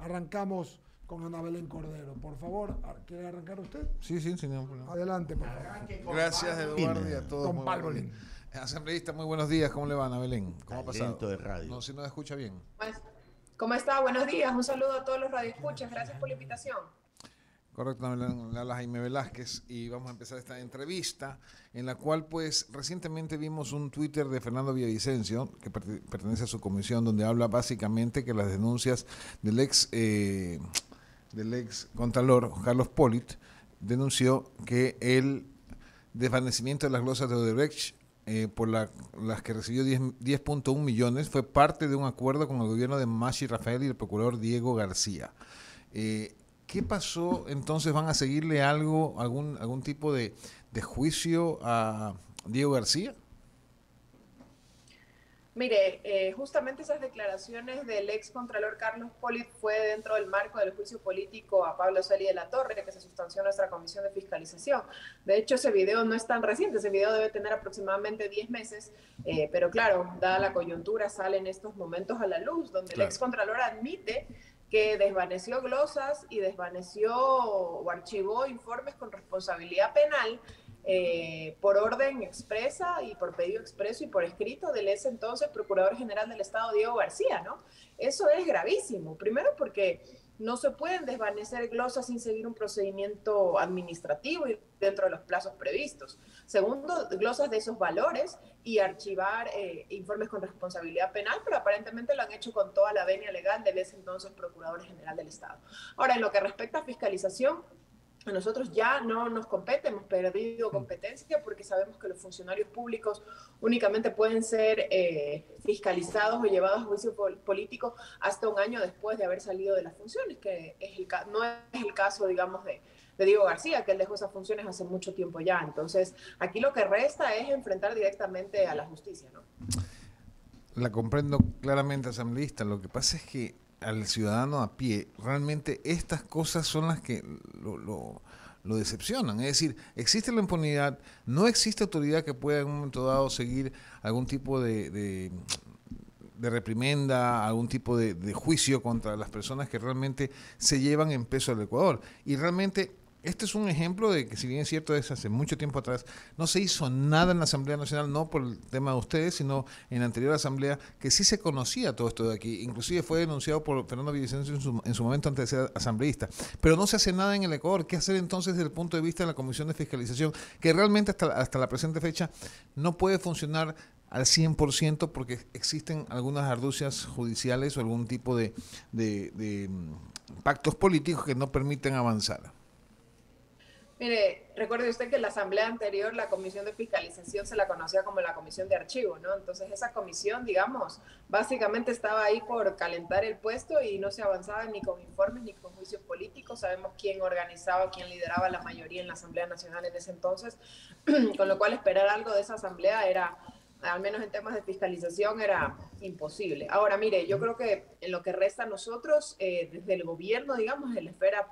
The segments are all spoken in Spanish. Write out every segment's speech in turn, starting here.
arrancamos con Ana Belén Cordero. Por favor, ¿quiere arrancar usted? Sí, sin ningún problema. Adelante, por favor. Gracias, Eduardo, y a todos. Don Palbolín. Asambleísta, muy buenos días. ¿Cómo le va, Ana Belén? ¿Cómo ha pasado? Talento de radio. No, si nos escucha bien. Pues, ¿cómo está? Buenos días. Un saludo a todos los radioescuchas. Gracias por la invitación. Correcto, Ana Belén, le habla Jaime Velázquez y vamos a empezar esta entrevista en la cual pues recientemente vimos un Twitter de Fernando Villavicencio que pertenece a su comisión, donde habla básicamente que las denuncias del ex contralor Carlos Polit denunció que el desvanecimiento de las glosas de Odebrecht por las que recibió 10.1 millones fue parte de un acuerdo con el gobierno de Mashi Rafael y el procurador Diego García. ¿Qué pasó? Entonces, ¿van a seguirle algún tipo de juicio a Diego García? Mire, justamente esas declaraciones del ex contralor Carlos Polit fue dentro del marco del juicio político a Pablo Celi de la Torre, que se sustanció en nuestra comisión de fiscalización. De hecho, ese video no es tan reciente, ese video debe tener aproximadamente 10 meses, pero claro, dada la coyuntura, sale en estos momentos a la luz, donde el ex contralor admite que desvaneció glosas y desvaneció o archivó informes con responsabilidad penal por orden expresa y por pedido expreso y por escrito del ese entonces Procurador General del Estado, Diego García, ¿no? Eso es gravísimo. Primero porque no se pueden desvanecer glosas sin seguir un procedimiento administrativo y dentro de los plazos previstos. Segundo, glosas de esos valores y archivar informes con responsabilidad penal, pero aparentemente lo han hecho con toda la venia legal del ese entonces Procurador General del Estado. Ahora, en lo que respecta a fiscalización, a nosotros ya no nos compete, hemos perdido competencia porque sabemos que los funcionarios públicos únicamente pueden ser fiscalizados o llevados a juicio político hasta un año después de haber salido de las funciones, que es no es el caso, digamos, de Diego García, que él dejó esas funciones hace mucho tiempo ya. Entonces, aquí lo que resta es enfrentar directamente a la justicia, ¿no? La comprendo claramente, asambleísta. Lo que pasa es que al ciudadano a pie, realmente estas cosas son las que lo decepcionan. Es decir, existe la impunidad, no existe autoridad que pueda en un momento dado seguir algún tipo de reprimenda, algún tipo de juicio contra las personas que realmente se llevan en peso al Ecuador. Y realmente este es un ejemplo de que, si bien es cierto, es hace mucho tiempo atrás, no se hizo nada en la Asamblea Nacional, no por el tema de ustedes, sino en la anterior Asamblea, que sí se conocía todo esto de aquí. Inclusive fue denunciado por Fernando Villavicencio en su momento antes de ser asambleísta. Pero no se hace nada en el Ecuador. ¿Qué hacer entonces desde el punto de vista de la Comisión de Fiscalización, que realmente hasta la presente fecha no puede funcionar al 100% porque existen algunas argucias judiciales o algún tipo de pactos políticos que no permiten avanzar? Mire, recuerde usted que en la asamblea anterior la comisión de fiscalización se la conocía como la comisión de archivo, ¿no? Entonces esa comisión, digamos, básicamente estaba ahí por calentar el puesto y no se avanzaba ni con informes ni con juicios políticos. Sabemos quién organizaba, quién lideraba la mayoría en la Asamblea Nacional en ese entonces, con lo cual esperar algo de esa asamblea era, al menos en temas de fiscalización, era imposible. Ahora, mire, yo creo que en lo que resta a nosotros, desde el gobierno, digamos, en la esfera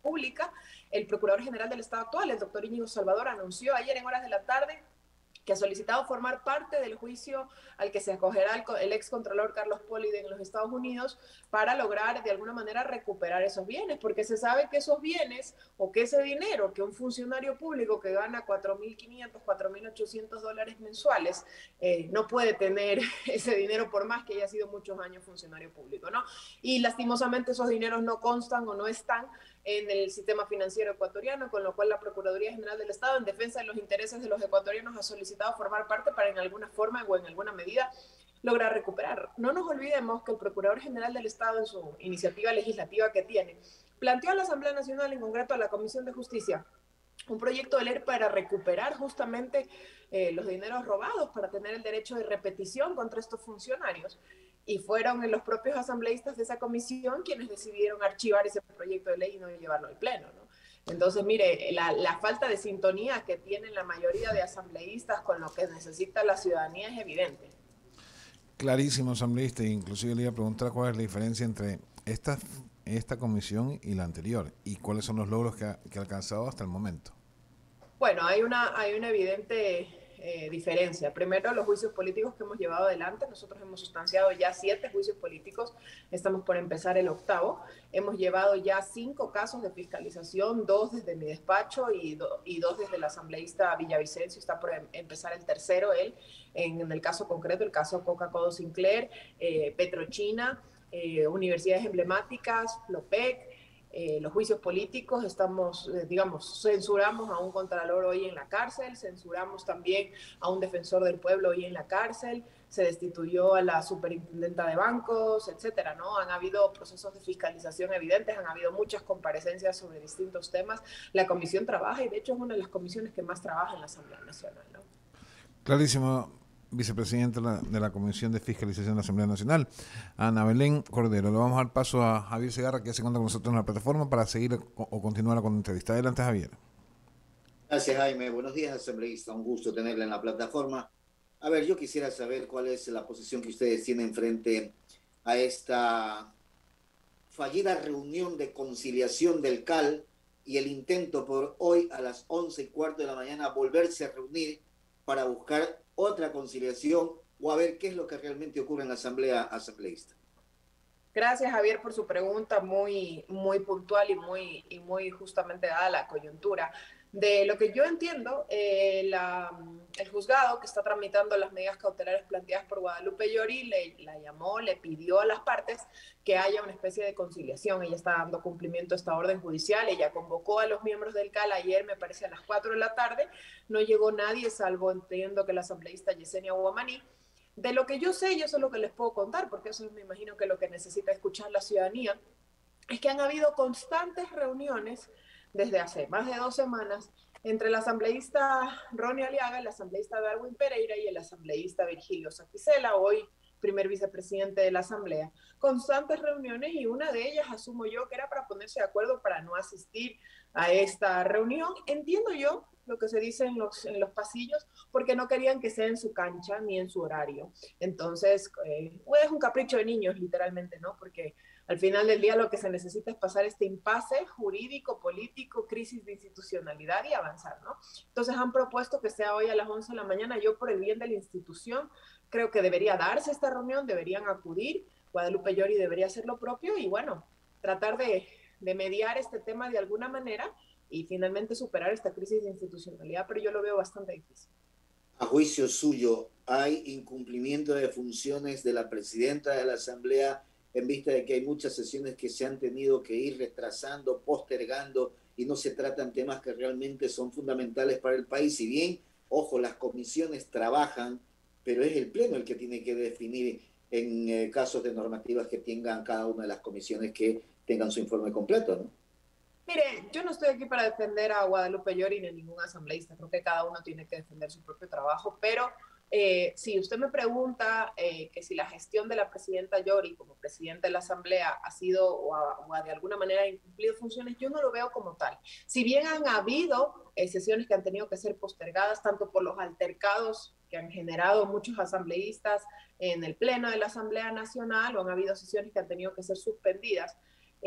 pública, el Procurador General del Estado actual, el doctor Íñigo Salvador, anunció ayer en horas de la tarde que ha solicitado formar parte del juicio al que se acogerá el excontralor Carlos Polit en los Estados Unidos para lograr de alguna manera recuperar esos bienes, porque se sabe que esos bienes o que ese dinero que un funcionario público que gana $4.500, $4.800 mensuales no puede tener ese dinero por más que haya sido muchos años funcionario público, ¿no? Y lastimosamente esos dineros no constan o no están en el sistema financiero ecuatoriano, con lo cual la Procuraduría General del Estado, en defensa de los intereses de los ecuatorianos, ha solicitado formar parte para en alguna forma o en alguna medida lograr recuperar. No nos olvidemos que el Procurador General del Estado, en su iniciativa legislativa que tiene, planteó a la Asamblea Nacional, en concreto a la Comisión de Justicia, un proyecto de ley para recuperar justamente los dineros robados, para tener el derecho de repetición contra estos funcionarios. Y fueron los propios asambleístas de esa comisión quienes decidieron archivar ese proyecto de ley y no llevarlo al pleno, ¿no? Entonces, mire, la falta de sintonía que tienen la mayoría de asambleístas con lo que necesita la ciudadanía es evidente. Clarísimo, asambleísta. Inclusive le iba a preguntar cuál es la diferencia entre esta comisión y la anterior y cuáles son los logros que ha alcanzado hasta el momento. Bueno, hay una evidente diferencia. Primero, los juicios políticos que hemos llevado adelante. Nosotros hemos sustanciado ya 7 juicios políticos, estamos por empezar el 8º. Hemos llevado ya 5 casos de fiscalización, 2 desde mi despacho y 2 desde el asambleísta Villavicencio. Está por empezar el tercero, él, en el caso concreto, el caso Coca-Cola Sinclair, Petrochina, universidades emblemáticas, Flopec, los juicios políticos. Estamos, censuramos a un contralor hoy en la cárcel, censuramos también a un defensor del pueblo hoy en la cárcel, se destituyó a la superintendenta de bancos, etcétera, ¿no? Han habido procesos de fiscalización evidentes, han habido muchas comparecencias sobre distintos temas. La comisión trabaja y de hecho es una de las comisiones que más trabaja en la Asamblea Nacional, ¿no? Clarísimo, vicepresidenta de la Comisión de Fiscalización de la Asamblea Nacional, Ana Belén Cordero. Le vamos a dar paso a Javier Segarra, que ya se encuentra con nosotros en la plataforma, para seguir o continuar con la entrevista. Adelante, Javier. Gracias, Jaime. Buenos días, asambleísta. Un gusto tenerla en la plataforma. A ver, yo quisiera saber cuál es la posición que ustedes tienen frente a esta fallida reunión de conciliación del CAL y el intento por hoy a las 11:15 de la mañana volverse a reunir para buscar otra conciliación o a ver qué es lo que realmente ocurre en la asamblea asambleísta. Gracias, Javier, por su pregunta muy puntual y muy justamente dada la coyuntura. De lo que yo entiendo, el juzgado que está tramitando las medidas cautelares planteadas por Guadalupe Llori la llamó, le pidió a las partes que haya una especie de conciliación. Ella está dando cumplimiento a esta orden judicial. Ella convocó a los miembros del CAL ayer, me parece a las 4 de la tarde. No llegó nadie, salvo entiendo que la asambleísta Yesenia Guamaní. De lo que yo sé lo que les puedo contar, porque eso me imagino que lo que necesita escuchar la ciudadanía, es que han habido constantes reuniones desde hace más de 2 semanas entre el asambleísta Ronnie Aliaga, el asambleísta Darwin Pereira y el asambleísta Virgilio Saquicela, hoy primer vicepresidente de la asamblea. Constantes reuniones y una de ellas, asumo yo, que era para ponerse de acuerdo para no asistir a esta reunión. Entiendo yo lo que se dice en los pasillos, porque no querían que sea en su cancha ni en su horario. Entonces, es un capricho de niños, literalmente, ¿no? Porque al final del día lo que se necesita es pasar este impasse jurídico, político, crisis de institucionalidad y avanzar, ¿no? Entonces han propuesto que sea hoy a las 11 de la mañana. Yo, por el bien de la institución, creo que debería darse esta reunión, deberían acudir, Guadalupe Llori debería hacer lo propio y, bueno, tratar de mediar este tema de alguna manera y finalmente superar esta crisis de institucionalidad, pero yo lo veo bastante difícil. A juicio suyo, ¿hay incumplimiento de funciones de la presidenta de la Asamblea en vista de que hay muchas sesiones que se han tenido que ir retrasando, postergando y no se tratan temas que realmente son fundamentales para el país? Si bien, ojo, las comisiones trabajan, pero es el Pleno el que tiene que definir en casos de normativas que tengan cada una de las comisiones que tengan su informe completo, ¿no? Mire, yo no estoy aquí para defender a Guadalupe Llori ni a ningún asambleísta. Creo que cada uno tiene que defender su propio trabajo, pero si usted me pregunta que si la gestión de la presidenta Llori como presidenta de la asamblea ha sido o ha de alguna manera incumplido funciones, yo no lo veo como tal. Si bien han habido sesiones que han tenido que ser postergadas, tanto por los altercados que han generado muchos asambleístas en el Pleno de la Asamblea Nacional, o han habido sesiones que han tenido que ser suspendidas,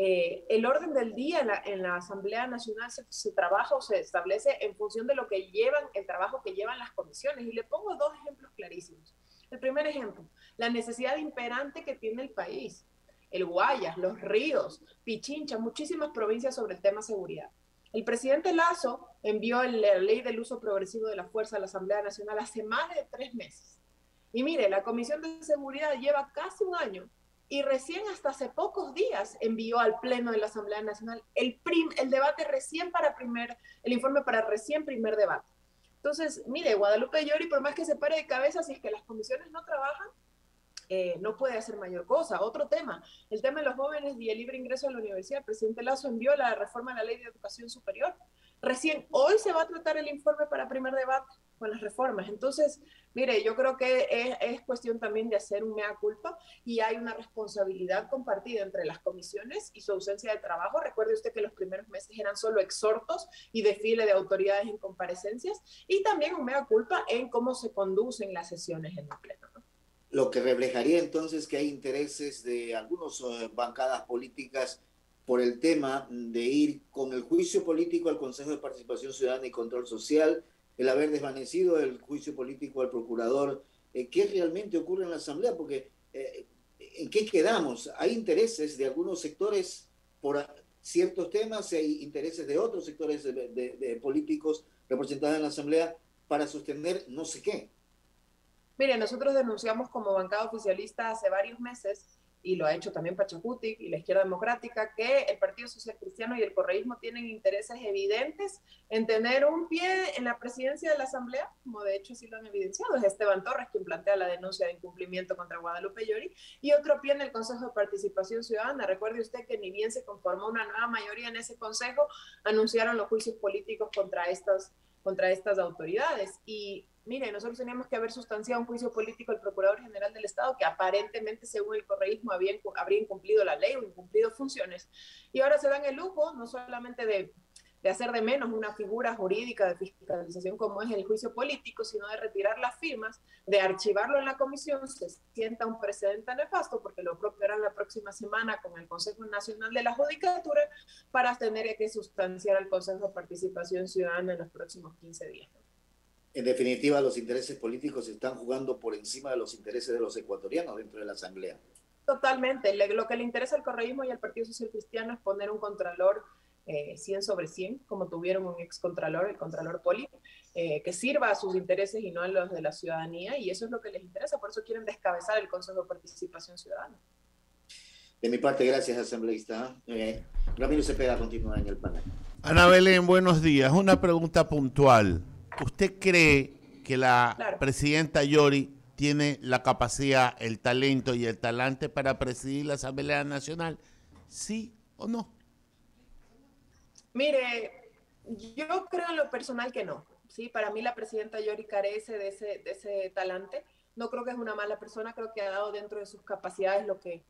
el orden del día en la Asamblea Nacional se trabaja o se establece en función de lo que el trabajo que llevan las comisiones. Y le pongo 2 ejemplos clarísimos. El primer ejemplo, la necesidad imperante que tiene el país. El Guayas, Los Ríos, Pichincha, muchísimas provincias sobre el tema seguridad. El presidente Lasso envió la ley del uso progresivo de la fuerza a la Asamblea Nacional hace más de 3 meses. Y mire, la Comisión de Seguridad lleva casi 1 año y recién hasta hace pocos días envió al Pleno de la Asamblea Nacional el debate el informe para recién primer debate. Entonces, mire, Guadalupe Llori, por más que se pare de cabeza, si es que las comisiones no trabajan, no puede hacer mayor cosa. Otro tema, el tema de los jóvenes y el libre ingreso a la universidad. El presidente Lasso envió la reforma a la Ley de Educación Superior. Recién hoy se va a tratar el informe para primer debate con las reformas. Entonces, mire, yo creo que es cuestión también de hacer un mea culpa y hay una responsabilidad compartida entre las comisiones y su ausencia de trabajo. Recuerde usted que los primeros meses eran solo exhortos y desfile de autoridades en comparecencias, y también un mea culpa en cómo se conducen las sesiones en el Pleno, ¿no? Lo que reflejaría entonces que hay intereses de algunas bancadas políticas por el tema de ir con el juicio político al Consejo de Participación Ciudadana y Control Social, el haber desvanecido el juicio político al procurador. ¿Qué realmente ocurre en la Asamblea? Porque ¿en qué quedamos? Hay intereses de algunos sectores por ciertos temas, hay intereses de otros sectores de políticos representados en la Asamblea para sostener no sé qué. Mire, nosotros denunciamos como bancada oficialista hace varios meses, y lo ha hecho también Pachacuti y la Izquierda Democrática, que el Partido Social Cristiano y el correísmo tienen intereses evidentes en tener un pie en la presidencia de la Asamblea, como de hecho sí lo han evidenciado. Es Esteban Torres quien plantea la denuncia de incumplimiento contra Guadalupe Llori, y otro pie en el Consejo de Participación Ciudadana. Recuerde usted que ni bien se conformó una nueva mayoría en ese consejo, anunciaron los juicios políticos contra estas autoridades. Y mire, nosotros teníamos que haber sustanciado un juicio político al Procurador General del Estado, que aparentemente, según el correísmo, habría incumplido la ley o incumplido funciones. Y ahora se dan el lujo, no solamente de hacer de menos una figura jurídica de fiscalización como es el juicio político, sino de retirar las firmas, de archivarlo en la comisión. Se sienta un precedente nefasto, porque lo propio harán la próxima semana con el Consejo Nacional de la Judicatura, para tener que sustanciar al Consejo de Participación Ciudadana en los próximos 15 días. En definitiva, los intereses políticos están jugando por encima de los intereses de los ecuatorianos dentro de la Asamblea. Totalmente. Lo que le interesa al correísmo y al Partido Social Cristiano es poner un contralor 100 sobre 100, como tuvieron un excontralor, el contralor Poli, que sirva a sus intereses y no a los de la ciudadanía, y eso es lo que les interesa. Por eso quieren descabezar el Consejo de Participación Ciudadana. De mi parte, gracias, asambleísta. Ramiro Cepeda continúa en el panel. Ana Belén, buenos días. Una pregunta puntual. ¿Usted cree que la presidenta Llori tiene la capacidad, el talento y el talante para presidir la Asamblea Nacional? ¿Sí o no? Mire, yo creo en lo personal que no. ¿Sí? Para mí la presidenta Llori carece de ese talante. No creo que es una mala persona, creo que ha dado dentro de sus capacidades lo que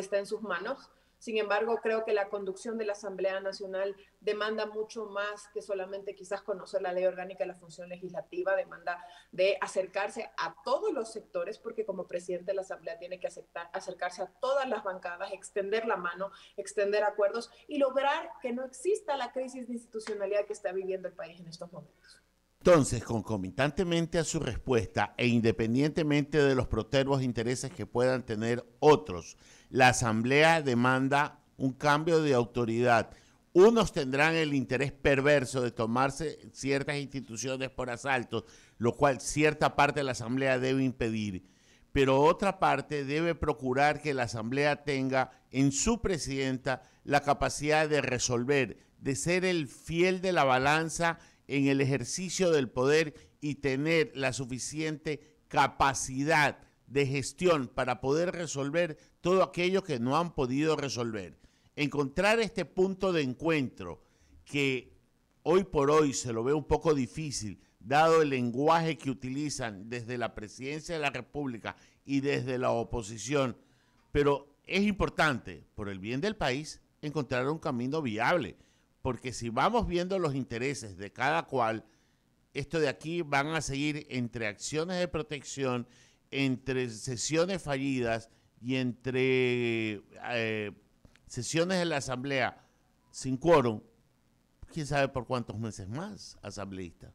está en sus manos. Sin embargo, creo que la conducción de la Asamblea Nacional demanda mucho más que solamente quizás conocer la ley orgánica de la función legislativa, demanda de acercarse a todos los sectores, porque como presidente de la Asamblea tiene que acercarse a todas las bancadas, extender la mano, extender acuerdos y lograr que no exista la crisis de institucionalidad que está viviendo el país en estos momentos. Entonces, concomitantemente a su respuesta e independientemente de los protervos intereses que puedan tener otros, la Asamblea demanda un cambio de autoridad. Unos tendrán el interés perverso de tomarse ciertas instituciones por asalto, lo cual cierta parte de la Asamblea debe impedir, pero otra parte debe procurar que la Asamblea tenga en su presidenta la capacidad de resolver, de ser el fiel de la balanza en el ejercicio del poder y tener la suficiente capacidad de gestión para poder resolver todo aquello que no han podido resolver. Encontrar este punto de encuentro que hoy por hoy se lo ve un poco difícil, dado el lenguaje que utilizan desde la presidencia de la República y desde la oposición, pero es importante, por el bien del país, encontrar un camino viable, porque si vamos viendo los intereses de cada cual, esto de aquí van a seguir entre acciones de protección, entre sesiones fallidas y entre sesiones de la Asamblea sin quórum, quién sabe por cuántos meses más, asambleísta.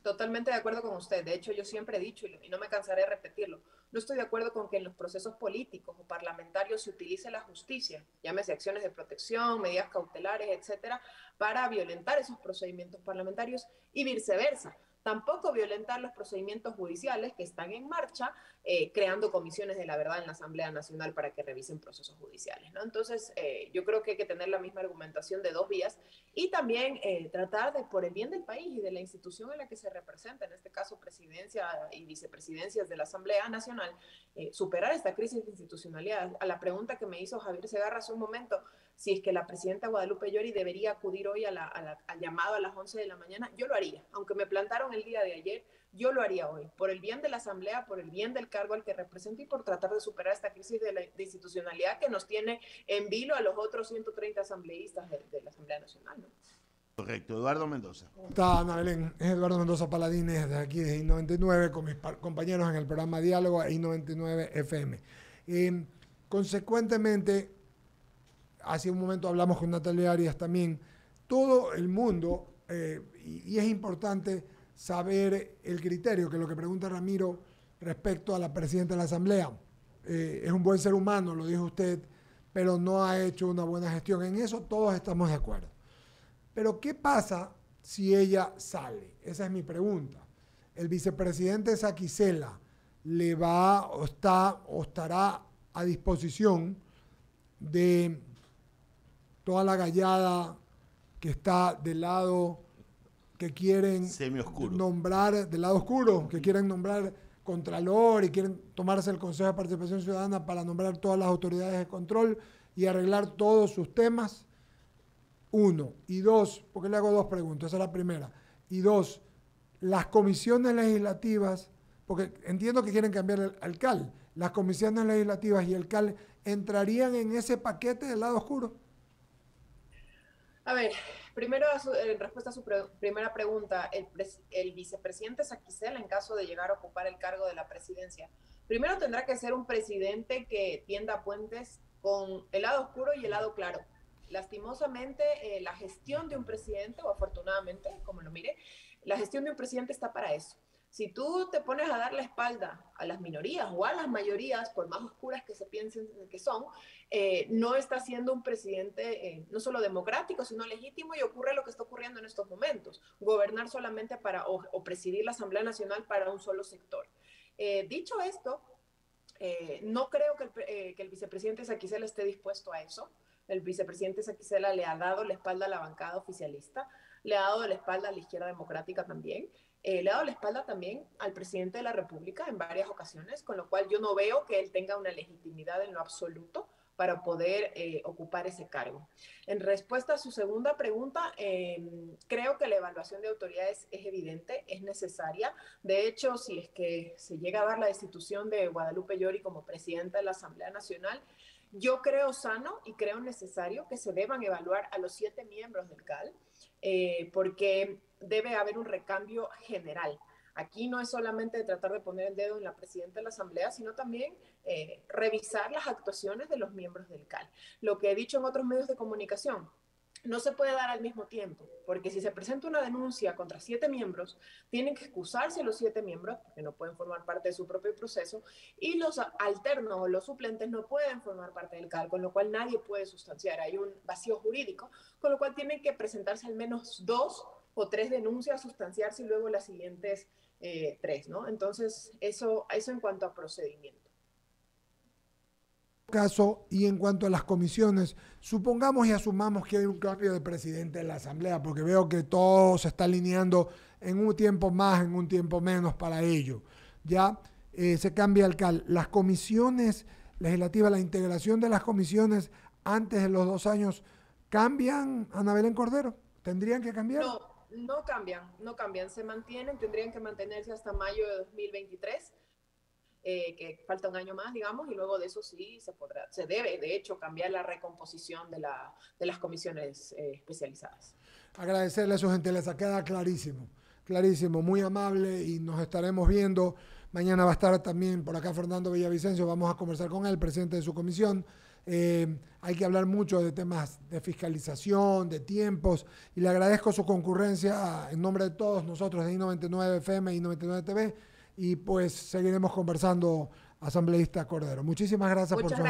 Totalmente de acuerdo con usted. De hecho, yo siempre he dicho, y no me cansaré de repetirlo, no estoy de acuerdo con que en los procesos políticos o parlamentarios se utilice la justicia, llámese acciones de protección, medidas cautelares, etcétera, para violentar esos procedimientos parlamentarios y viceversa. Tampoco violentar los procedimientos judiciales que están en marcha, creando comisiones de la verdad en la Asamblea Nacional para que revisen procesos judiciales, ¿no? Entonces, yo creo que hay que tener la misma argumentación de dos vías y también tratar de, por el bien del país y de la institución en la que se representa, en este caso presidencia y vicepresidencias de la Asamblea Nacional, superar esta crisis de institucionalidad. A la pregunta que me hizo Javier Segarra hace un momento, si es que la presidenta Guadalupe Llori debería acudir hoy al llamado a las 11 de la mañana, yo lo haría. Aunque me plantaron el día de ayer, yo lo haría hoy, por el bien de la Asamblea, por el bien del cargo al que represento y por tratar de superar esta crisis de institucionalidad que nos tiene en vilo a los otros 130 asambleístas de la Asamblea Nacional, ¿no? Correcto. Eduardo Mendoza. Está Ana Belén, es Eduardo Mendoza Paladines de aquí de I99 con mis compañeros en el programa Diálogo I99 FM. Consecuentemente, hace un momento hablamos con Natalia Arias también, todo el mundo y es importante saber el criterio, que lo que pregunta Ramiro respecto a la presidenta de la Asamblea. Es un buen ser humano, lo dijo usted, pero no ha hecho una buena gestión. En eso todos estamos de acuerdo. Pero ¿qué pasa si ella sale? Esa es mi pregunta. El vicepresidente Saquicela le va o estará a disposición de toda la gallada que está del lado que quieren nombrar, del lado oscuro, que quieren nombrar contralor y quieren tomarse el Consejo de Participación Ciudadana para nombrar todas las autoridades de control y arreglar todos sus temas. Uno. Y dos, porque le hago dos preguntas, esa es la primera. Y dos, las comisiones legislativas, porque entiendo que quieren cambiar el CAL, las comisiones legislativas y el CAL entrarían en ese paquete del lado oscuro. A ver, primero en respuesta a su primera pregunta, el vicepresidente Saquicela, en caso de llegar a ocupar el cargo de la presidencia, primero tendrá que ser un presidente que tienda puentes con el lado oscuro y el lado claro. Lastimosamente, la gestión de un presidente, o afortunadamente, como lo mire, la gestión de un presidente está para eso. Si tú te pones a dar la espalda a las minorías o a las mayorías, por más oscuras que se piensen que son, no está siendo un presidente no solo democrático, sino legítimo, y ocurre lo que está ocurriendo en estos momentos, gobernar solamente para, o presidir la Asamblea Nacional para un solo sector. Dicho esto, no creo que el vicepresidente Saquicela esté dispuesto a eso. El vicepresidente Saquicela le ha dado la espalda a la bancada oficialista, le ha dado la espalda a la izquierda democrática también, le ha dado la espalda también al presidente de la República en varias ocasiones, con lo cual yo no veo que él tenga una legitimidad en lo absoluto para poder ocupar ese cargo. En respuesta a su segunda pregunta, creo que la evaluación de autoridades es evidente, es necesaria. De hecho, si es que se llega a dar la destitución de Guadalupe Llori como presidenta de la Asamblea Nacional, yo creo sano y creo necesario que se deban evaluar a los 7 miembros del CAL, porque debe haber un recambio general. Aquí no es solamente tratar de poner el dedo en la presidenta de la Asamblea, sino también revisar las actuaciones de los miembros del CAL. Lo que he dicho en otros medios de comunicación, no se puede dar al mismo tiempo, porque si se presenta una denuncia contra 7 miembros, tienen que excusarse los 7 miembros, porque no pueden formar parte de su propio proceso, y los alternos o los suplentes no pueden formar parte del CAL, con lo cual nadie puede sustanciar. Hay un vacío jurídico, con lo cual tienen que presentarse al menos 2 o 3 denuncias, sustanciarse y luego las siguientes 3, ¿no? Entonces, eso en cuanto a procedimiento. Caso, y en cuanto a las comisiones, supongamos y asumamos que hay un cambio de presidente en la Asamblea, porque veo que todo se está alineando en un tiempo más, en un tiempo menos para ello. Ya se cambia el CAL. Las comisiones legislativas, la integración de las comisiones antes de los 2 años, ¿cambian, Ana Belén Cordero? ¿Tendrían que cambiar? No cambian, se mantienen, tendrían que mantenerse hasta mayo de 2023. Que falta un año más, digamos, y luego de eso sí se debe, de hecho, cambiar la recomposición de las comisiones especializadas. Agradecerle su gentileza, queda clarísimo, muy amable, y nos estaremos viendo. Mañana va a estar también por acá Fernando Villavicencio, vamos a conversar con él, presidente de su comisión. Hay que hablar mucho de temas de fiscalización, de tiempos, y le agradezco su concurrencia en nombre de todos nosotros de I99 FM y I99 TV. Y pues seguiremos conversando, asambleísta Cordero. Muchísimas gracias por su